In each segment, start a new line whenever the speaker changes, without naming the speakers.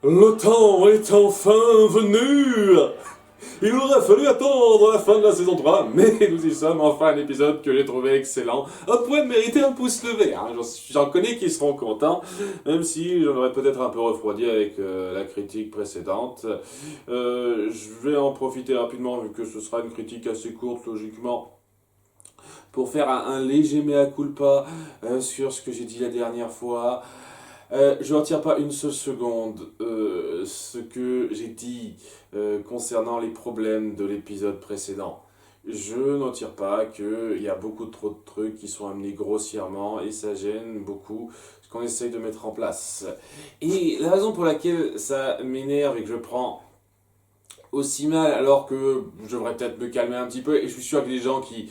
Le temps est enfin venu. Il aurait fallu attendre la fin de la saison 3, mais nous y sommes, enfin un épisode que j'ai trouvé excellent. Un point mériter un pouce levé, hein. J'en connais qui seront contents, même si j'en aurais peut-être un peu refroidi avec la critique précédente. Je vais en profiter rapidement, vu que ce sera une critique assez courte, logiquement, pour faire un léger mea culpa sur ce que j'ai dit la dernière fois. Je ne retire pas une seule seconde ce que j'ai dit concernant les problèmes de l'épisode précédent. Je n'en tire pas qu'il y a beaucoup trop de trucs qui sont amenés grossièrement et ça gêne beaucoup ce qu'on essaye de mettre en place. Et la raison pour laquelle ça m'énerve et que je prends aussi mal, alors que je devrais peut-être me calmer un petit peu, et je suis sûr que les gens qui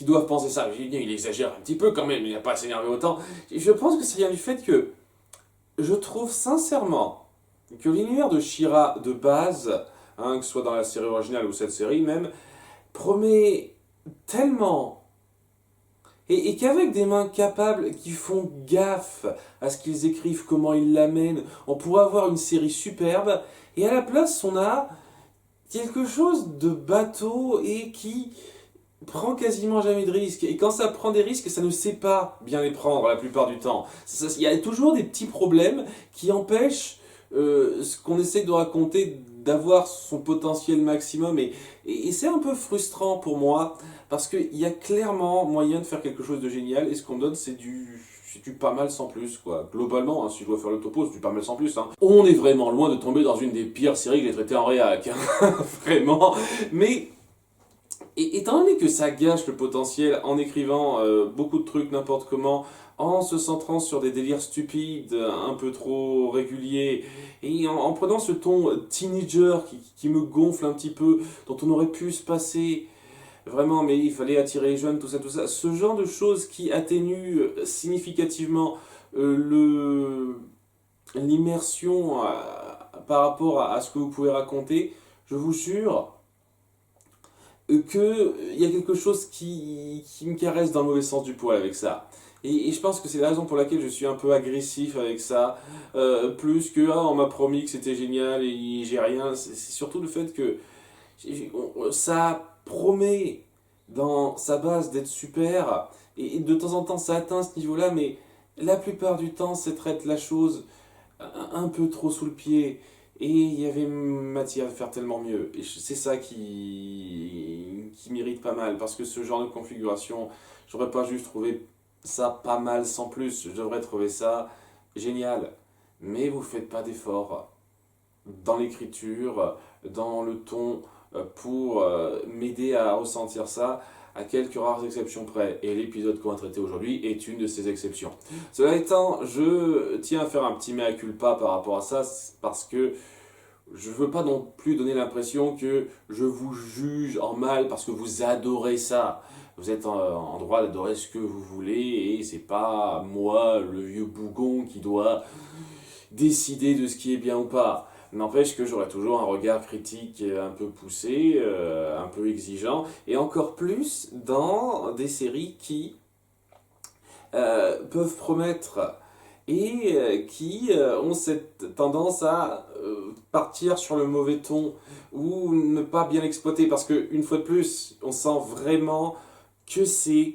doivent penser ça, il exagère un petit peu quand même, il n'a pas à s'énerver autant, je pense que ça vient du fait que je trouve sincèrement que l'univers de She-Ra de base, hein, que ce soit dans la série originale ou cette série même, promet tellement. Et qu'avec des mains capables qui font gaffe à ce qu'ils écrivent, comment ils l'amènent, on pourrait avoir une série superbe. Et à la place, on a quelque chose de bateau et qui prend quasiment jamais de risques. Et quand ça prend des risques, ça ne sait pas bien les prendre la plupart du temps. Il y a toujours des petits problèmes qui empêchent ce qu'on essaie de raconter d'avoir son potentiel maximum. Et c'est un peu frustrant pour moi, parce qu'il y a clairement moyen de faire quelque chose de génial, et ce qu'on donne, c'est du pas mal sans plus, quoi. Globalement, hein, si je dois faire le topo, c'est du pas mal sans plus. Hein. On est vraiment loin de tomber dans une des pires séries que j'ai traitées en réac. Hein. Vraiment. Mais et étant donné que ça gâche le potentiel en écrivant beaucoup de trucs n'importe comment, en se centrant sur des délires stupides, un peu trop réguliers, et en prenant ce ton teenager qui me gonfle un petit peu, dont on aurait pu se passer, vraiment, mais il fallait attirer les jeunes, tout ça, ce genre de choses qui atténuent significativement l'immersion par rapport à ce que vous pouvez raconter, je vous jure qu'il y a quelque chose qui me caresse dans le mauvais sens du poil avec ça. Et je pense que c'est la raison pour laquelle je suis un peu agressif avec ça, plus que on m'a promis que c'était génial et j'ai rien. C'est surtout le fait que ça promet dans sa base d'être super, et de temps en temps ça atteint ce niveau-là, mais la plupart du temps ça traite la chose un peu trop sous le pied. Et il y avait matière à faire tellement mieux. Et c'est ça qui m'irrite pas mal. Parce que ce genre de configuration, j'aurais pas juste trouvé ça pas mal sans plus. Je devrais trouver ça génial. Mais vous faites pas d'efforts dans l'écriture, dans le ton, pour m'aider à ressentir ça, à quelques rares exceptions près. Et l'épisode qu'on va traiter aujourd'hui est une de ces exceptions. Cela étant, je tiens à faire un petit mea culpa par rapport à ça, parce que je veux pas non plus donner l'impression que je vous juge en mal parce que vous adorez ça. Vous êtes en droit d'adorer ce que vous voulez, et c'est pas moi, le vieux bougon, qui doit décider de ce qui est bien ou pas. N'empêche que j'aurai toujours un regard critique un peu poussé, un peu exigeant, et encore plus dans des séries qui peuvent promettre et qui ont cette tendance à partir sur le mauvais ton ou ne pas bien exploiter, parce qu'une fois de plus, on sent vraiment que c'est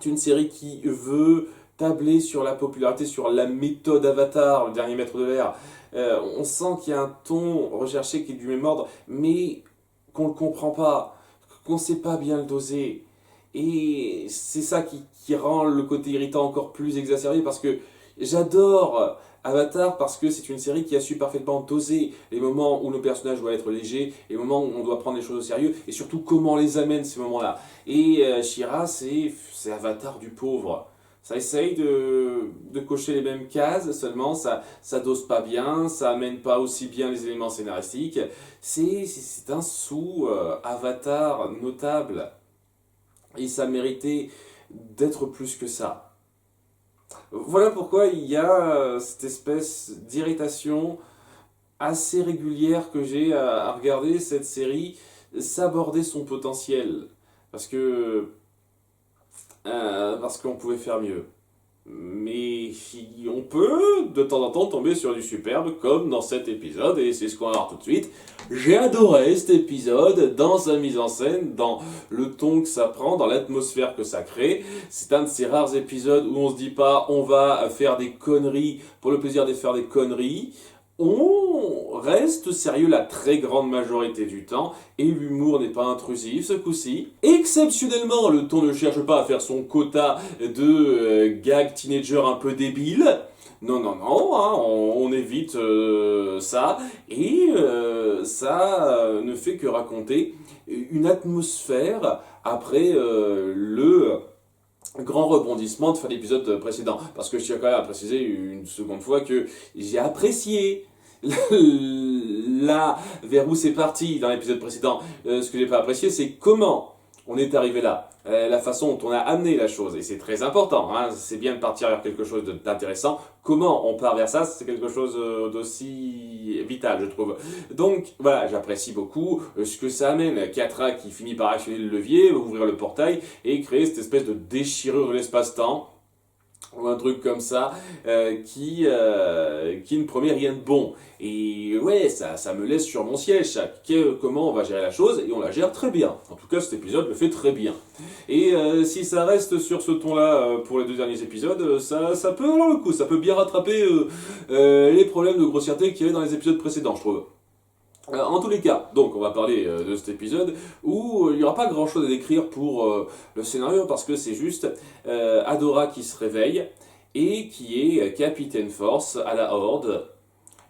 une série qui veut tabler sur la popularité, sur la méthode Avatar, le dernier maître de l'air. On sent qu'il y a un ton recherché qui est du même ordre, mais qu'on ne le comprend pas, qu'on ne sait pas bien le doser. Et c'est ça qui rend le côté irritant encore plus exacerbé, parce que j'adore Avatar, parce que c'est une série qui a su parfaitement doser les moments où nos personnages doivent être légers, les moments où on doit prendre les choses au sérieux, et surtout comment on les amène ces moments-là. Et She-Ra, c'est Avatar du pauvre. Ça essaye de cocher les mêmes cases, seulement ça dose pas bien, ça amène pas aussi bien les éléments scénaristiques. C'est un sous-Avatar notable. Et ça méritait d'être plus que ça. Voilà pourquoi il y a cette espèce d'irritation assez régulière que j'ai à regarder cette série s'aborder son potentiel. Parce qu'on pouvait faire mieux. Mais on peut de temps en temps tomber sur du superbe, comme dans cet épisode, et c'est ce qu'on va voir tout de suite. J'ai adoré cet épisode dans sa mise en scène, dans le ton que ça prend, dans l'atmosphère que ça crée. C'est un de ces rares épisodes où on se dit pas on va faire des conneries pour le plaisir de faire des conneries. On reste sérieux la très grande majorité du temps, et l'humour n'est pas intrusif ce coup-ci. Exceptionnellement, le ton ne cherche pas à faire son quota de gags teenager un peu débiles. Non, non, non, hein, on évite ça, et ça ne fait que raconter une atmosphère après le grand rebondissement de fin d'épisode précédent. Parce que je tiens quand même à préciser une seconde fois que j'ai apprécié là vers où c'est parti dans l'épisode précédent. Ce que j'ai pas apprécié, c'est comment on est arrivé là. La façon dont on a amené la chose. Et c'est très important. Hein, c'est bien de partir vers quelque chose d'intéressant. Comment on part vers ça, c'est quelque chose d'aussi vital, je trouve. Donc, voilà, j'apprécie beaucoup ce que ça amène. Catra qui finit par actionner le levier, ouvrir le portail et créer cette espèce de déchirure de l'espace-temps. Ou un truc comme ça, qui ne promet rien de bon. Et ouais, ça me laisse sur mon siège, comment on va gérer la chose, et on la gère très bien. En tout cas, cet épisode le fait très bien. Et si ça reste sur ce ton-là pour les 2 derniers épisodes, ça peut avoir le coup, ça peut bien rattraper les problèmes de grossièreté qu'il y avait dans les épisodes précédents, je trouve. En tous les cas, donc on va parler de cet épisode où il n'y aura pas grand chose à décrire pour le scénario parce que c'est juste Adora qui se réveille et qui est Capitaine Force à la Horde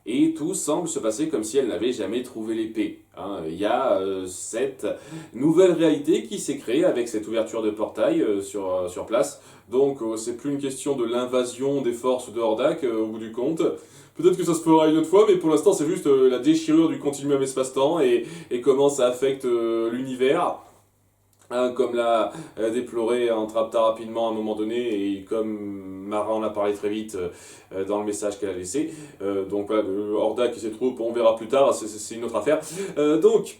et tout semble se passer comme si elle n'avait jamais trouvé l'épée. Hein. Il y a cette nouvelle réalité qui s'est créée avec cette ouverture de portail sur place. Donc c'est plus une question de l'invasion des forces de Hordak au bout du compte. Peut-être que ça se fera une autre fois, mais pour l'instant c'est juste la déchirure du continuum espace-temps et comment ça affecte l'univers. Hein, comme l'a déploré Entrapta rapidement à un moment donné, et comme Mara en a parlé très vite dans le message qu'elle a laissé. Donc voilà, Hordak et ses troupes, on verra plus tard, c'est une autre affaire. Donc,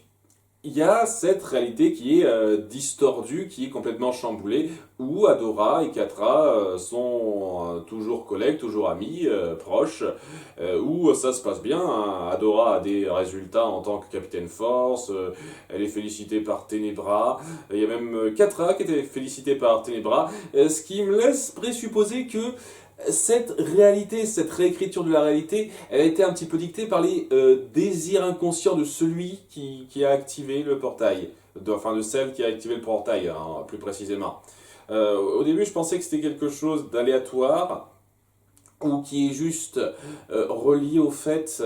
il y a cette réalité qui est distordue, qui est complètement chamboulée, où Adora et Catra sont toujours collègues, toujours amis, proches, où ça se passe bien. Hein. Adora a des résultats en tant que Capitaine Force, elle est félicitée par Ténébra, il y a même Catra qui était félicitée par Ténébra, ce qui me laisse présupposer que cette réalité, cette réécriture de la réalité, elle a été un petit peu dictée par les désirs inconscients de celui qui a activé le portail. Enfin, de celle qui a activé le portail, hein, plus précisément. Au début, je pensais que c'était quelque chose d'aléatoire, ou qui est juste relié au fait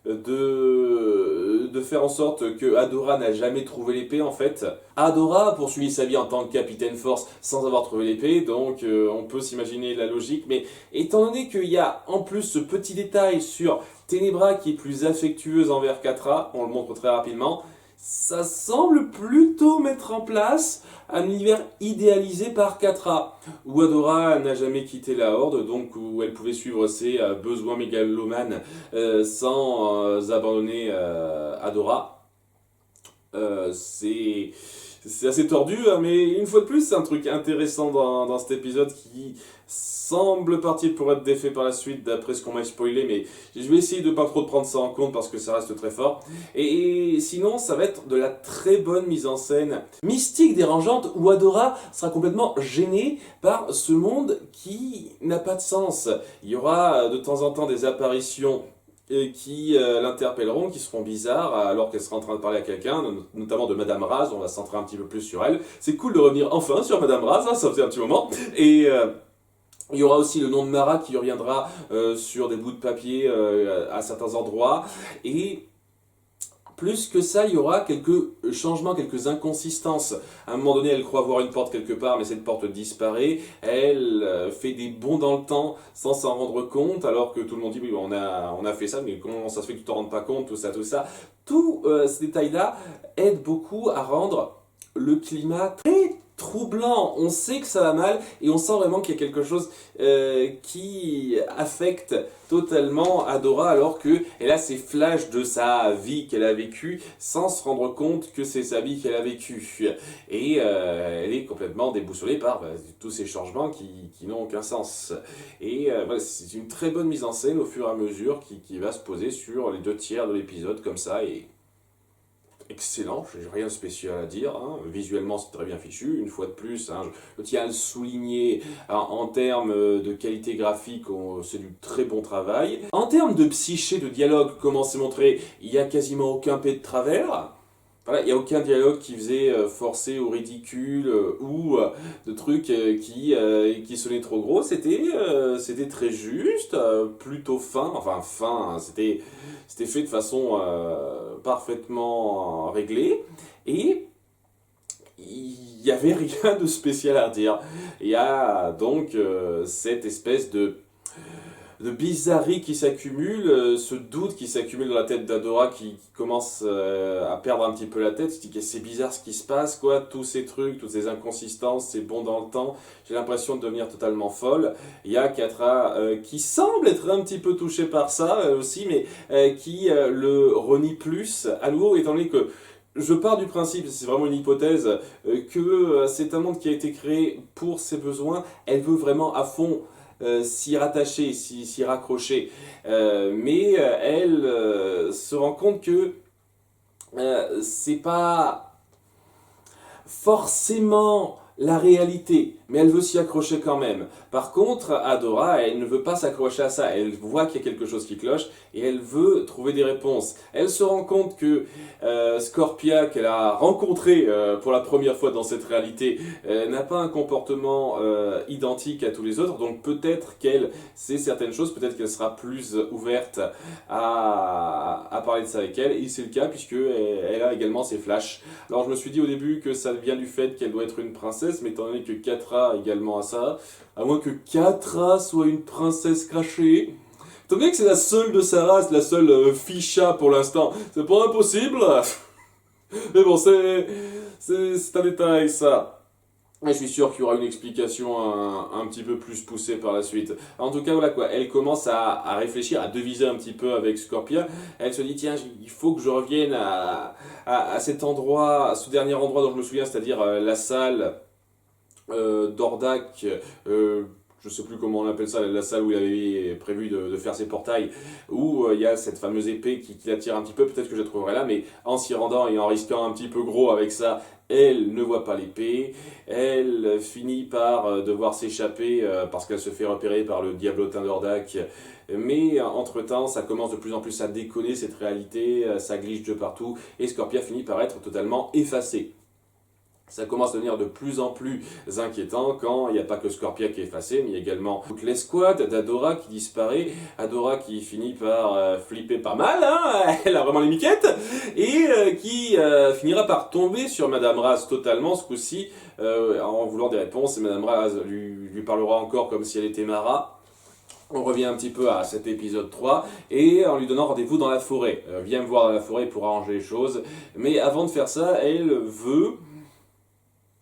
de faire en sorte que Adora n'a jamais trouvé l'épée en fait. Adora a poursuivi sa vie en tant que Capitaine Force sans avoir trouvé l'épée, donc on peut s'imaginer la logique, mais étant donné qu'il y a en plus ce petit détail sur Ténébra qui est plus affectueuse envers Catra, on le montre très rapidement, ça semble plutôt mettre en place un univers idéalisé par Catra, où Adora n'a jamais quitté la Horde, donc où elle pouvait suivre ses besoins mégalomanes sans abandonner Adora. C'est assez tordu, hein, mais une fois de plus, c'est un truc intéressant dans cet épisode qui semble parti pour être défait par la suite d'après ce qu'on m'a spoilé, mais je vais essayer de pas trop prendre ça en compte parce que ça reste très fort. Et sinon, ça va être de la très bonne mise en scène mystique, dérangeante, où Adora sera complètement gênée par ce monde qui n'a pas de sens. Il y aura de temps en temps des apparitions qui l'interpelleront, qui seront bizarres alors qu'elle sera en train de parler à quelqu'un, notamment de Madame Raz. On va se centrer un petit peu plus sur elle. C'est cool de revenir enfin sur Madame Raz, hein, ça faisait un petit moment. Et il y aura aussi le nom de Mara qui reviendra sur des bouts de papier à certains endroits. Et plus que ça, il y aura quelques changements, quelques inconsistances. À un moment donné, elle croit voir une porte quelque part, mais cette porte disparaît. Elle fait des bonds dans le temps sans s'en rendre compte, alors que tout le monde dit, oui, on a fait ça, mais comment ça se fait que tu t'en rends pas compte, tout ça, tout ça. Tous ces détails-là aident beaucoup à rendre le climat très troublant, on sait que ça va mal et on sent vraiment qu'il y a quelque chose qui affecte totalement Adora alors que elle a ces flashs de sa vie qu'elle a vécue sans se rendre compte que c'est sa vie qu'elle a vécue et elle est complètement déboussolée par tous ces changements qui n'ont aucun sens et voilà, c'est une très bonne mise en scène au fur et à mesure qui va se poser sur les 2 tiers de l'épisode comme ça et excellent, j'ai rien de spécial à dire, hein. Visuellement c'est très bien fichu, une fois de plus, hein, je tiens à le souligner, hein, en termes de qualité graphique, c'est du très bon travail. En termes de psyché, de dialogue, comment c'est montré, il n'y a quasiment aucun P de travers. Voilà, il n'y a aucun dialogue qui faisait forcé ou ridicule ou de trucs qui sonnaient trop gros. C'était très juste, plutôt fin. Enfin, fin, hein, c'était fait de façon parfaitement réglée. Et il n'y avait rien de spécial à dire. Il y a donc cette espèce de bizarrerie qui s'accumule, ce doute qui s'accumule dans la tête d'Adora qui commence à perdre un petit peu la tête. Je dis que c'est bizarre ce qui se passe, quoi, tous ces trucs, toutes ces inconsistances, c'est bon dans le temps. J'ai l'impression de devenir totalement folle. Il y a Catra qui semble être un petit peu touché par ça aussi, mais qui le renie plus, à nouveau, étant donné que je pars du principe, c'est vraiment une hypothèse, que c'est un monde qui a été créé pour ses besoins. Elle veut vraiment à fond s'y rattacher, s'y raccrocher. Mais elle se rend compte que c'est pas forcément la réalité, mais elle veut s'y accrocher quand même. Par contre, Adora, elle ne veut pas s'accrocher à ça. Elle voit qu'il y a quelque chose qui cloche et elle veut trouver des réponses. Elle se rend compte que Scorpia, qu'elle a rencontré pour la première fois dans cette réalité, n'a pas un comportement identique à tous les autres. Donc peut-être qu'elle sait certaines choses, peut-être qu'elle sera plus ouverte à parler de ça avec elle. Et c'est le cas puisque elle a également ses flashs. Alors je me suis dit au début que ça vient du fait qu'elle doit être une princesse, mais étant donné que Catra également a ça, à moins que Catra soit une princesse cachée. Étant donné que c'est la seule de sa race, la seule fille-chat pour l'instant, c'est pas impossible. Mais bon, c'est un détail ça. Et je suis sûr qu'il y aura une explication un petit peu plus poussée par la suite. En tout cas, voilà quoi, elle commence à réfléchir, à deviser un petit peu avec Scorpia. Elle se dit, tiens, il faut que je revienne à cet endroit, à ce dernier endroit dont je me souviens, c'est-à-dire la salle d'Ordak, je sais plus comment on appelle ça, la salle où il avait prévu de faire ses portails, où il y a cette fameuse épée qui l'attire un petit peu, peut-être que je la trouverai là, mais en s'y rendant et en risquant un petit peu gros avec ça, elle ne voit pas l'épée, elle finit par devoir s'échapper parce qu'elle se fait repérer par le diablotin d'Ordak, mais entre-temps, ça commence de plus en plus à déconner cette réalité, ça glitch de partout, et Scorpia finit par être totalement effacée. Ça commence à devenir de plus en plus inquiétant quand il n'y a pas que Scorpia qui est effacé, mais il y a également toute l'escouade d'Adora qui disparaît, Adora qui finit par flipper pas mal, hein, elle a vraiment les miquettes, et qui finira par tomber sur Madame Raz totalement ce coup-ci, en voulant des réponses, et Madame Raz lui parlera encore comme si elle était Mara. On revient un petit peu à cet épisode 3 et en lui donnant rendez-vous dans la forêt. Viens me voir dans la forêt pour arranger les choses, mais avant de faire ça, elle veut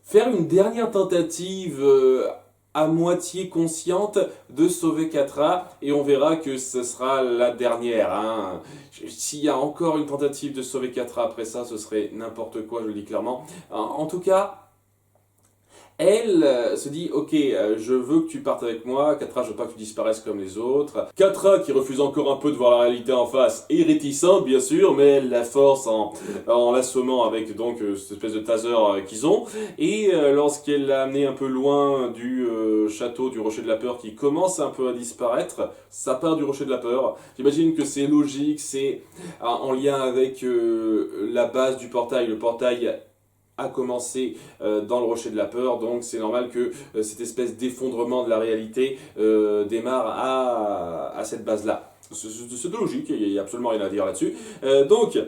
faire une dernière tentative à moitié consciente de sauver Catra et on verra que ce sera la dernière. Hein. S'il y a encore une tentative de sauver Catra après ça, ce serait n'importe quoi, je le dis clairement. En tout cas, elle se dit, ok, je veux que tu partes avec moi, Catra, je veux pas que tu disparaisses comme les autres. Catra, qui refuse encore un peu de voir la réalité en face, est réticente bien sûr, mais elle la force en l'assommant avec donc cette espèce de taser qu'ils ont. Et lorsqu'elle l'a amené un peu loin du château du Rocher de la Peur qui commence un peu à disparaître, ça part du Rocher de la Peur. J'imagine que c'est logique, c'est en lien avec la base du portail. Le portail a commencé dans le Rocher de la Peur, donc c'est normal que cette espèce d'effondrement de la réalité démarre à cette base-là. C'est logique, il n'y a absolument rien à dire là-dessus. Donc,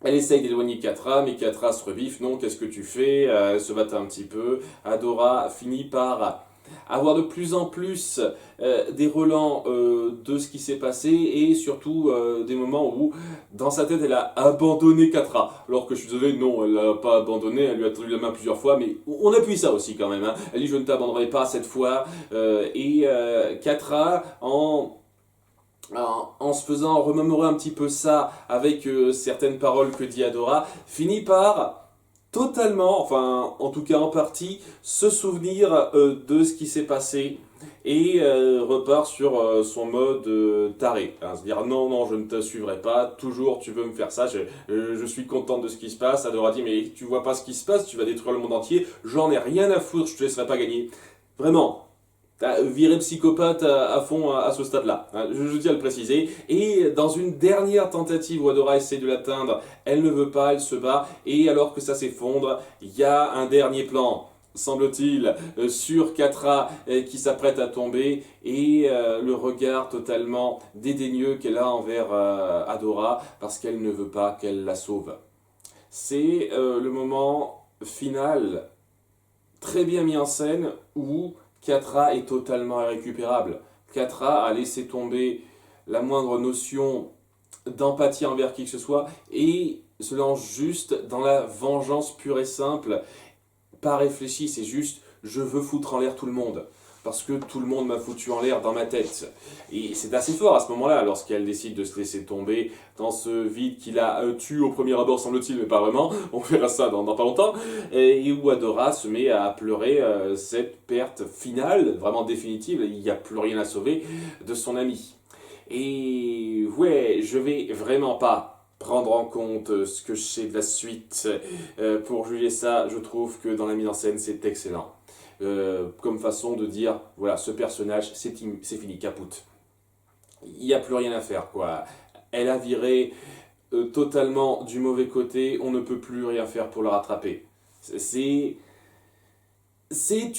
elle essaye d'éloigner Catra, mais Catra se rebiffe. Non, qu'est-ce que tu fais? Elle se bat un petit peu. Adora finit par avoir de plus en plus des relents de ce qui s'est passé et surtout des moments où dans sa tête elle a abandonné Catra. Alors que je suis désolé, non, elle l'a pas abandonné, elle lui a tendu la main plusieurs fois, mais on appuie ça aussi quand même. Hein. Elle dit je ne t'abandonnerai pas cette fois. Et Catra en se faisant remémorer un petit peu ça avec certaines paroles que dit Adora, finit par totalement, enfin en tout cas en partie, se souvenir de ce qui s'est passé et repart sur son mode taré. Hein, se dire non, non, je ne te suivrai pas, toujours tu veux me faire ça, je suis contente de ce qui se passe. Adora dit mais tu vois pas ce qui se passe, tu vas détruire le monde entier, j'en ai rien à foutre, je te laisserai pas gagner. Vraiment. Virer psychopathe à fond à ce stade-là, hein, je tiens à le préciser. Et dans une dernière tentative où Adora essaie de l'atteindre, elle ne veut pas, elle se bat, et alors que ça s'effondre, il y a un dernier plan, semble-t-il, sur Catra qui s'apprête à tomber, et le regard totalement dédaigneux qu'elle a envers Adora, parce qu'elle ne veut pas qu'elle la sauve. C'est le moment final, très bien mis en scène, où Catra est totalement irrécupérable. Catra a laissé tomber la moindre notion d'empathie envers qui que ce soit et se lance juste dans la vengeance pure et simple, pas réfléchie, c'est juste je veux foutre en l'air tout le monde. Parce que tout le monde m'a foutu en l'air dans ma tête. Et c'est assez fort à ce moment-là, lorsqu'elle décide de se laisser tomber dans ce vide qui la tue au premier abord, semble-t-il, mais pas vraiment. On verra ça dans pas longtemps. Et où Adora se met à pleurer cette perte finale, vraiment définitive, il n'y a plus rien à sauver, de son ami. Et ouais, je vais vraiment pas prendre en compte ce que je sais de la suite pour juger ça. Je trouve que dans la mise en scène, c'est excellent. Comme façon de dire, voilà, ce personnage, c'est fini, capoute. Il n'y a plus rien à faire, quoi. Elle a viré totalement du mauvais côté, on ne peut plus rien faire pour le rattraper. C'est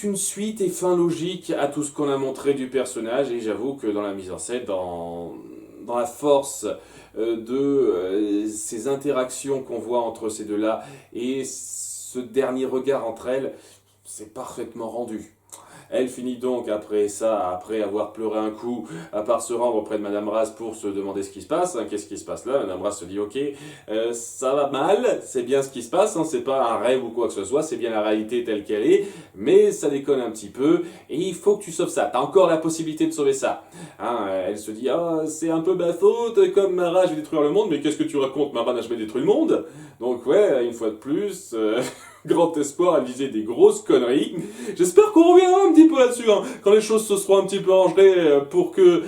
une suite et fin logique à tout ce qu'on a montré du personnage, et j'avoue que dans la mise en scène, dans la force de ces interactions qu'on voit entre ces deux-là, et ce dernier regard entre elles, c'est parfaitement rendu. Elle finit donc après ça, après avoir pleuré un coup, par se rendre auprès de Madame Raz pour se demander ce qui se passe. Hein, qu'est-ce qui se passe là? Madame Raz se dit ok, ça va mal, c'est bien ce qui se passe, hein, c'est pas un rêve ou quoi que ce soit, c'est bien la réalité telle qu'elle est, mais ça déconne un petit peu et il faut que tu sauves ça. T'as encore la possibilité de sauver ça. Hein, elle se dit ah c'est un peu ma faute, comme Mara je vais détruire le monde, mais qu'est-ce que tu racontes? Mara n'a jamais détruit le monde. Donc ouais, une fois de plus. Grand espoir, elle disait des grosses conneries. J'espère qu'on reviendra un petit peu là-dessus, hein, quand les choses se seront un petit peu rangées pour que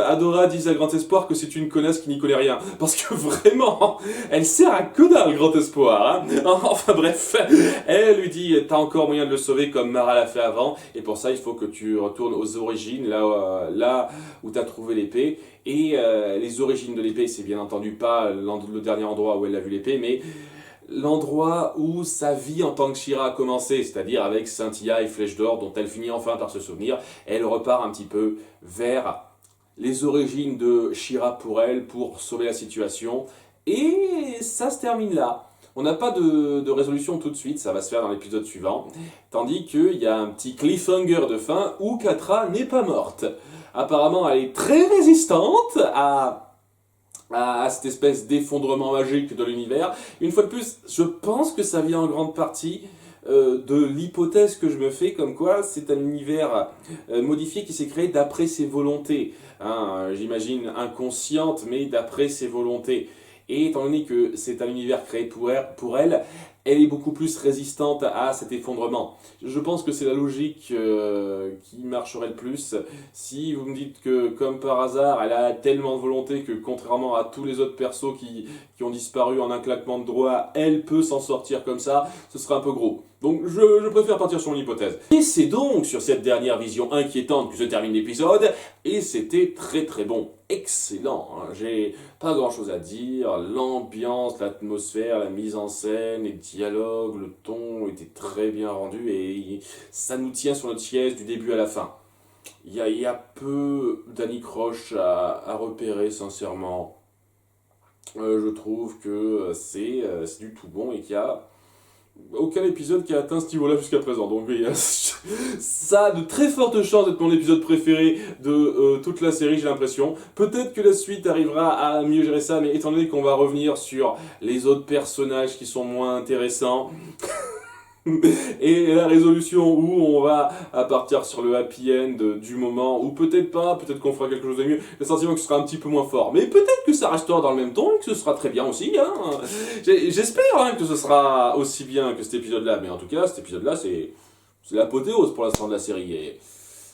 Adora dise à Grand Espoir que c'est une connasse qui n'y connaît rien. Parce que vraiment, elle sert à que dalle, Grand Espoir. Hein. Enfin bref, elle lui dit t'as encore moyen de le sauver comme Mara l'a fait avant, et pour ça il faut que tu retournes aux origines, là où t'as trouvé l'épée. Et les origines de l'épée, c'est bien entendu pas le dernier endroit où elle a vu l'épée, mais l'endroit où sa vie en tant que She-Ra a commencé, c'est-à-dire avec Cynthia et Flèche d'Or, dont elle finit enfin par se souvenir. Elle repart un petit peu vers les origines de She-Ra pour elle, pour sauver la situation. Et ça se termine là. On n'a pas de résolution tout de suite, ça va se faire dans l'épisode suivant. Tandis qu'il y a un petit cliffhanger de fin où Catra n'est pas morte. Apparemment, elle est très résistante à cette espèce d'effondrement magique de l'univers. Une fois de plus, je pense que ça vient en grande partie de l'hypothèse que je me fais, comme quoi c'est un univers modifié qui s'est créé d'après ses volontés. Hein, j'imagine inconsciente, mais d'après ses volontés. Et étant donné que c'est un univers créé pour elle, elle est beaucoup plus résistante à cet effondrement. Je pense que c'est la logique qui marcherait le plus. Si vous me dites que, comme par hasard, elle a tellement de volonté que, contrairement à tous les autres persos qui ont disparu en un claquement de doigts, elle peut s'en sortir comme ça, ce serait un peu gros. Donc je préfère partir sur mon hypothèse. Et c'est donc sur cette dernière vision inquiétante que se termine l'épisode, et c'était très très bon. Excellent, hein. J'ai pas grand chose à dire, l'ambiance, l'atmosphère, la mise en scène, les dialogues, le ton était très bien rendu et ça nous tient sur notre siège du début à la fin. Il y a peu d'anicroches à repérer sincèrement. Je trouve que c'est du tout bon et qu'il y a aucun épisode qui a atteint ce niveau-là jusqu'à présent. Donc oui, ça a de très fortes chances d'être mon épisode préféré de toute la série, j'ai l'impression. Peut-être que la suite arrivera à mieux gérer ça, mais étant donné qu'on va revenir sur les autres personnages qui sont moins intéressants... Et la résolution où on va à partir sur le happy end du moment, ou peut-être pas, peut-être qu'on fera quelque chose de mieux, le sentiment que ce sera un petit peu moins fort. Mais peut-être que ça restera dans le même ton et que ce sera très bien aussi. Hein. J'espère hein, que ce sera aussi bien que cet épisode-là, mais en tout cas, cet épisode-là, c'est l'apothéose pour l'instant de la série. Et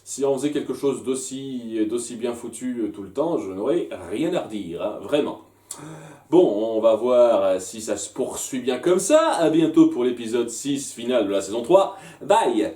si on faisait quelque chose d'aussi bien foutu tout le temps, je n'aurais rien à redire, hein, vraiment. Bon, on va voir si ça se poursuit bien comme ça. À bientôt pour l'épisode 6 final de la saison 3. Bye!